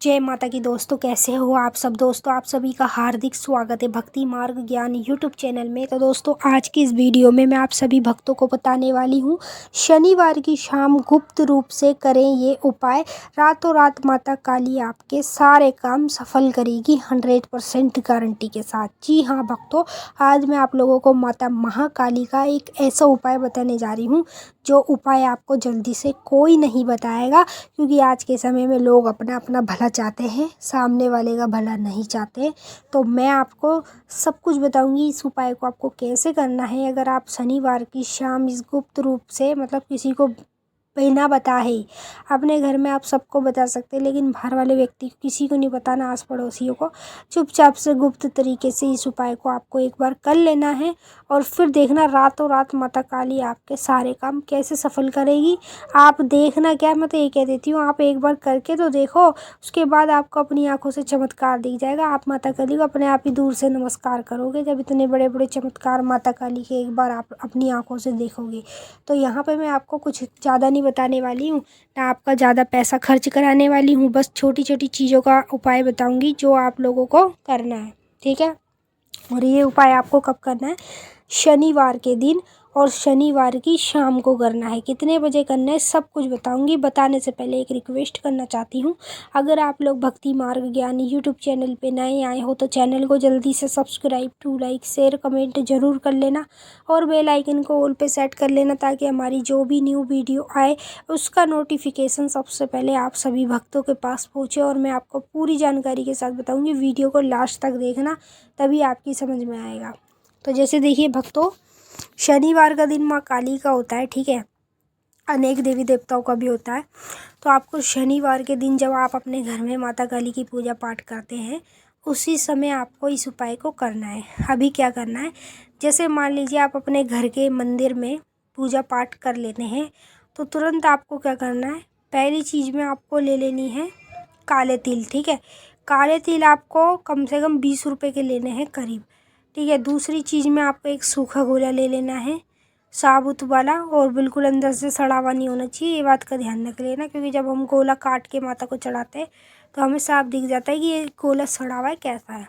जय माता की दोस्तों, कैसे हो आप सब। दोस्तों आप सभी का हार्दिक स्वागत है भक्ति मार्ग ज्ञान यूट्यूब चैनल में। तो दोस्तों आज की इस वीडियो में मैं आप सभी भक्तों को बताने वाली हूँ शनिवार की शाम गुप्त रूप से करें ये उपाय। रातों रात माता काली आपके सारे काम सफल करेगी 100% गारंटी के साथ। जी हाँ भक्तों, आज मैं आप लोगों को माता महाकाली का एक ऐसा उपाय बताने जा रही हूँ जो उपाय आपको जल्दी से कोई नहीं बताएगा, क्योंकि आज के समय में लोग अपना अपना भला चाहते हैं, सामने वाले का भला नहीं चाहते। तो मैं आपको सब कुछ बताऊंगी इस उपाय को आपको कैसे करना है। अगर आप शनिवार की शाम इस गुप्त रूप से मतलब किसी को बिना बताए, अपने घर में आप सबको बता सकते हैं लेकिन बाहर वाले व्यक्ति को किसी को नहीं बताना, आस पड़ोसियों को चुपचाप से गुप्त तरीके से इस उपाय को आपको एक बार कर लेना है। और फिर देखना रातों रात माता काली आपके सारे काम कैसे सफल करेगी। आप देखना क्या, मैं तो ये कह देती हूँ आप एक बार करके तो देखो, उसके बाद आपको अपनी आंखों से चमत्कार दिख जाएगा। आप माता काली को अपने आप ही दूर से नमस्कार करोगे जब इतने बड़े बड़े चमत्कार माता काली के एक बार आप अपनी आंखों से देखोगे। तो यहाँ पे मैं आपको कुछ ज़्यादा नहीं बताने वाली हूँ, ना आपका ज़्यादा पैसा खर्च कराने वाली हूँ, बस छोटी छोटी चीज़ों का उपाय बताऊँगी जो आप लोगों को करना है, ठीक है। और ये उपाय आपको कब करना है, शनिवार के दिन और शनिवार की शाम को करना है। कितने बजे करना है सब कुछ बताऊंगी। बताने से पहले एक रिक्वेस्ट करना चाहती हूँ, अगर आप लोग भक्ति मार्ग ज्ञान यूट्यूब चैनल पे नए आए हो तो चैनल को जल्दी से subscribe to like share comment ज़रूर कर लेना और बेल आइकन को ऑल पे सेट कर लेना, ताकि हमारी जो भी न्यू वीडियो आए उसका नोटिफिकेशन सबसे पहले आप सभी भक्तों के पास पहुँचे। और मैं आपको पूरी जानकारी के साथ बताऊँगी, वीडियो को लास्ट तक देखना तभी आपकी समझ में आएगा। तो जैसे देखिए भक्तों, शनिवार का दिन माँ काली का होता है, ठीक है, अनेक देवी देवताओं का भी होता है। तो आपको शनिवार के दिन जब आप अपने घर में माता काली की पूजा पाठ करते हैं उसी समय आपको इस उपाय को करना है। अभी क्या करना है, जैसे मान लीजिए आप अपने घर के मंदिर में पूजा पाठ कर लेते हैं तो तुरंत आपको क्या करना है, पहली चीज़ में आपको ले लेनी है काले तिल, ठीक है। काले तिल आपको कम से कम 20 रुपये के लेने हैं करीब, ठीक है। दूसरी चीज़ में आपको एक सूखा गोला ले लेना है साबुत वाला, और बिल्कुल अंदर से सड़ा हुआ नहीं होना चाहिए, ये बात का ध्यान रख लेना, क्योंकि जब हम गोला काट के माता को चढ़ाते हैं तो हमें साफ दिख जाता है कि ये गोला सड़ा हुआ है कैसा है।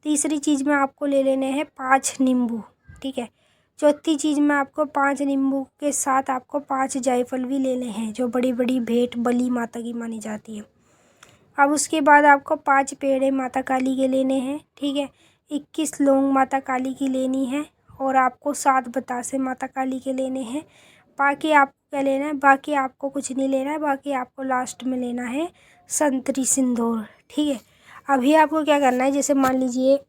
तीसरी चीज़ में आपको ले लेने हैं 5 नींबू, ठीक है। चौथी चीज़ में आपको 5 नींबू के साथ आपको 5 जायफल भी लेने हैं, जो बड़ी बड़ी भेंट बलि माता की मानी जाती है। अब उसके बाद आपको 5 पेड़े माता काली के लेने हैं, ठीक है। 21 लौंग माता काली की लेनी है और आपको 7 बतासे माता काली के लेने हैं। बाकी आपको क्या लेना है, बाकी आपको कुछ नहीं लेना है, बाकी आपको लास्ट में लेना है संतरी सिंदूर, ठीक है। अभी आपको क्या करना है, जैसे मान लीजिए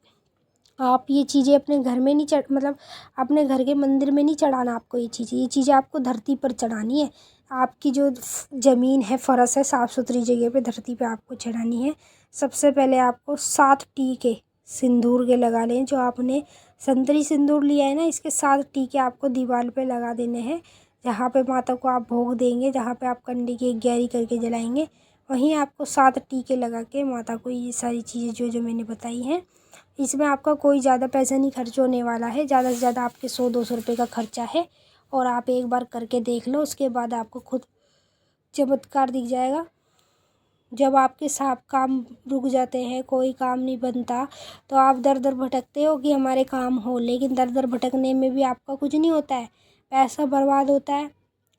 आप ये चीज़ें अपने घर में नहीं मतलब अपने घर के मंदिर में नहीं चढ़ाना आपको, ये चीज़ें आपको धरती पर चढ़ानी है। आपकी जो ज़मीन है, फर्श है, साफ़ सुथरी जगह पे धरती पे आपको चढ़ानी है। सबसे पहले आपको 7 टीके सिंदूर के लगा लें, जो आपने संतरी सिंदूर लिया है ना, इसके 7 टीके आपको दीवार पे लगा देने हैं। जहाँ पे माता को आप भोग देंगे, जहाँ पे आप कंडे की 11 करके जलाएंगे, वहीं आपको 7 टीके लगा के माता को ये सारी चीज़ें जो जो मैंने बताई हैं, इसमें आपका कोई ज़्यादा पैसा नहीं खर्च होने वाला है, ज़्यादा से ज़्यादा आपके 100-200 रुपये का खर्चा है। और आप एक बार करके देख लो, उसके बाद आपको खुद चमत्कार दिख जाएगा। जब आपके सब काम रुक जाते हैं, कोई काम नहीं बनता, तो आप दर दर भटकते हो कि हमारे काम हो, लेकिन दर दर भटकने में भी आपका कुछ नहीं होता है, पैसा बर्बाद होता है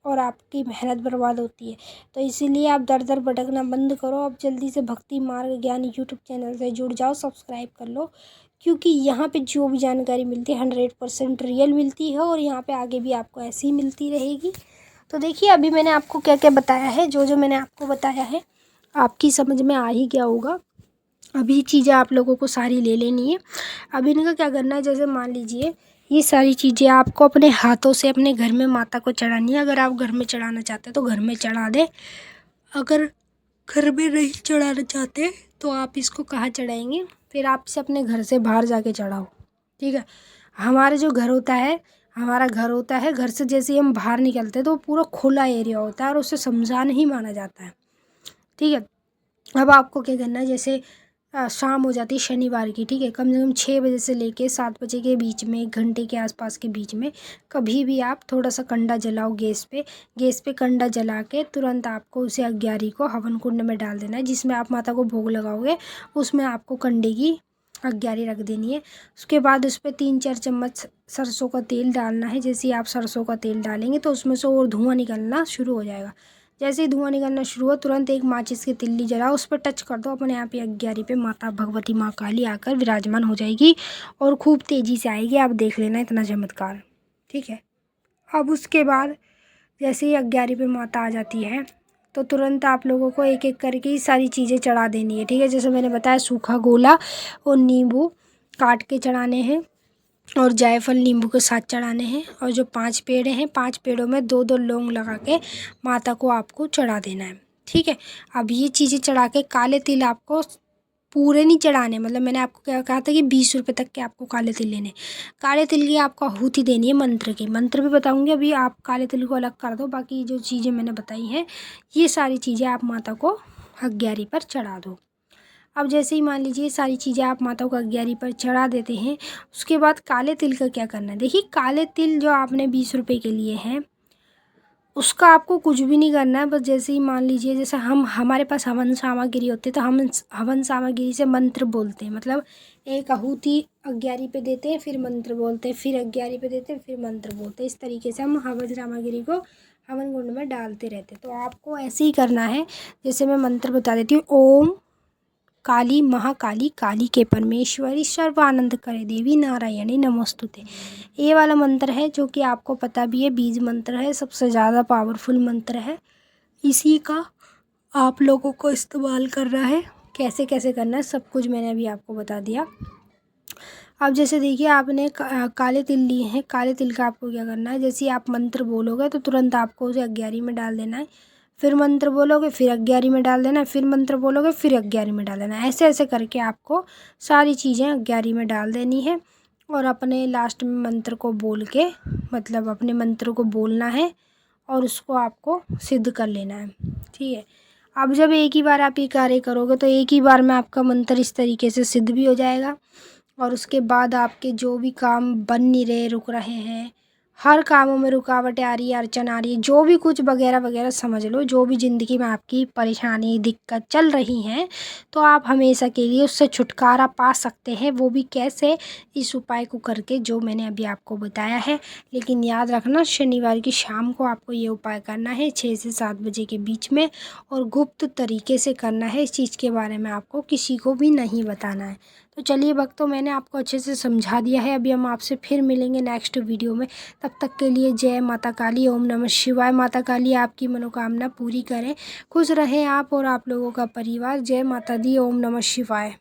और आपकी मेहनत बर्बाद होती है। तो इसीलिए आप दर दर भटकना बंद करो, अब जल्दी से भक्ति मार्ग ज्ञान यूट्यूब चैनल से जुड़ जाओ, सब्सक्राइब कर लो, क्योंकि यहाँ पे जो भी जानकारी मिलती है 100% रियल मिलती है और यहाँ पे आगे भी आपको ऐसी ही मिलती रहेगी। तो देखिए अभी मैंने आपको क्या क्या बताया है, जो जो मैंने आपको बताया है आपकी समझ में आ ही गया होगा। अभी चीज़ें आप लोगों को सारी ले लेनी है। अभी इनका क्या करना है, जैसे मान लीजिए ये सारी चीज़ें आपको अपने हाथों से अपने घर में माता को चढ़ानी है। अगर आप घर में चढ़ाना चाहते हैं तो घर में चढ़ा दें, अगर घर में नहीं चढ़ाना चाहते तो आप इसको कहाँ चढ़ाएंगे, फिर आप इसे अपने घर से बाहर जाके चढ़ाओ, ठीक है। हमारा जो घर होता है, हमारा घर होता है, घर से जैसे ही हम बाहर निकलते हैं तो वो पूरा खुला एरिया होता है और उसे शमशान ही माना जाता है, ठीक है। अब आपको क्या करना है, जैसे शाम हो जाती है शनिवार की, ठीक है, कम से कम 6 बजे से लेके 7 बजे के बीच में, 1 घंटे के आसपास के बीच में कभी भी आप थोड़ा सा कंडा जलाओ गैस पे कंडा जला के तुरंत आपको उसे अग्यारी को हवन कुंड में डाल देना है। जिसमें आप माता को भोग लगाओगे उसमें आपको कंडे की अग्यारी रख देनी है। उसके बाद उस पर 3-4 चम्मच सरसों का तेल डालना है। जैसे ही आप सरसों का तेल डालेंगे तो उसमें से और धुआं निकलना शुरू हो जाएगा। जैसे ही धुआं निकलना शुरू हुआ तुरंत एक माचिस की तिल्ली जलाओ, उस पर टच कर दो, अपने आप ही अग्यारी पे माता भगवती माँ काली आकर विराजमान हो जाएगी और खूब तेज़ी से आएगी। आप देख लेना इतना चमत्कार, ठीक है। अब उसके बाद जैसे ही अग्यारी पे माता आ जाती है तो तुरंत आप लोगों को एक एक करके ही सारी चीज़ें चढ़ा देनी है, ठीक है। जैसे मैंने बताया सूखा गोला और नींबू काट के चढ़ाने हैं और जायफल नींबू के साथ चढ़ाने हैं। और जो 5 पेड़ हैं 5 पेड़ों में 2-2 लौंग लगा के माता को आपको चढ़ा देना है, ठीक है। अब ये चीज़ें चढ़ा के काले तिल आपको पूरे नहीं चढ़ाने, मतलब मैंने आपको क्या कहा था कि 20 रुपये तक के आपको काले तिल लेने। काले तिल की आपको आहुति देनी है मंत्र की, मंत्र भी बताऊंगी अभी। आप काले तिल को अलग कर दो, बाकी जो चीज़ें मैंने बताई हैं ये सारी चीज़ें आप माता को अग्यारी पर चढ़ा दो। अब जैसे ही मान लीजिए सारी चीज़ें आप माता को अग्यारी पर चढ़ा देते हैं, उसके बाद काले तिल का क्या करना है। देखिए काले तिल जो आपने 20 रुपये के लिए हैं उसका आपको कुछ भी नहीं करना है। बस जैसे ही मान लीजिए जैसे हमारे पास हवन सामग्री होती है तो हम हवन सामग्री से मंत्र बोलते हैं, मतलब एक आहुति अग्यारी पे देते हैं, फिर मंत्र बोलते हैं, फिर अग्यारी पे देते हैं, फिर मंत्र बोलते हैं। इस तरीके से हम हवन सामग्री को हवन कुंड में डालते रहते हैं। तो आपको ऐसे ही करना है। जैसे मैं मंत्र बता देती हूँ, ओम काली महाकाली काली के परमेश्वरी सर्वानंद करे देवी नारायणी नमोस्तुते। ये वाला मंत्र है जो कि आपको पता भी है, बीज मंत्र है, सबसे ज़्यादा पावरफुल मंत्र है। इसी का आप लोगों को इस्तेमाल करना है। कैसे कैसे करना है सब कुछ मैंने अभी आपको बता दिया। अब जैसे देखिए आपने काले तिल लिए हैं, काले तिल का आपको क्या करना है। जैसे ही आप मंत्र बोलोगे तो तुरंत आपको उसे अग्यारी में डाल देना है। फिर मंत्र बोलोगे फिर अग्यारी में डाल देना है, फिर मंत्र बोलोगे फिर अग्यारी में डाल देना है। ऐसे ऐसे करके आपको सारी चीज़ें अग्यारी में डाल देनी है और अपने लास्ट में मंत्र को बोल के, मतलब अपने मंत्र को बोलना है और उसको आपको सिद्ध कर लेना है, ठीक है। अब जब एक ही बार आप ये कार्य करोगे तो एक ही बार में आपका मंत्र इस तरीके से सिद्ध भी हो जाएगा। और उसके बाद आपके जो भी काम बन नहीं रहे, रुक रहे हैं, हर कामों में रुकावटें आ रही है, अड़चन आ रही है, जो भी कुछ वगैरह वगैरह समझ लो, जो भी ज़िंदगी में आपकी परेशानी दिक्कत चल रही हैं तो आप हमेशा के लिए उससे छुटकारा पा सकते हैं। वो भी कैसे, इस उपाय को करके जो मैंने अभी आपको बताया है। लेकिन याद रखना शनिवार की शाम को आपको ये उपाय करना है 6 से 7 बजे के बीच में, और गुप्त तरीके से करना है। इस चीज़ के बारे में आपको किसी को भी नहीं बताना है। तो चलिए भक्तों, मैंने आपको अच्छे से समझा दिया है। अभी हम आपसे फिर मिलेंगे नेक्स्ट वीडियो में। तब तक के लिए जय माता काली, ओम नमः शिवाय। माता काली आपकी मनोकामना पूरी करें, खुश रहें आप और आप लोगों का परिवार। जय माता दी, ओम नमः शिवाय।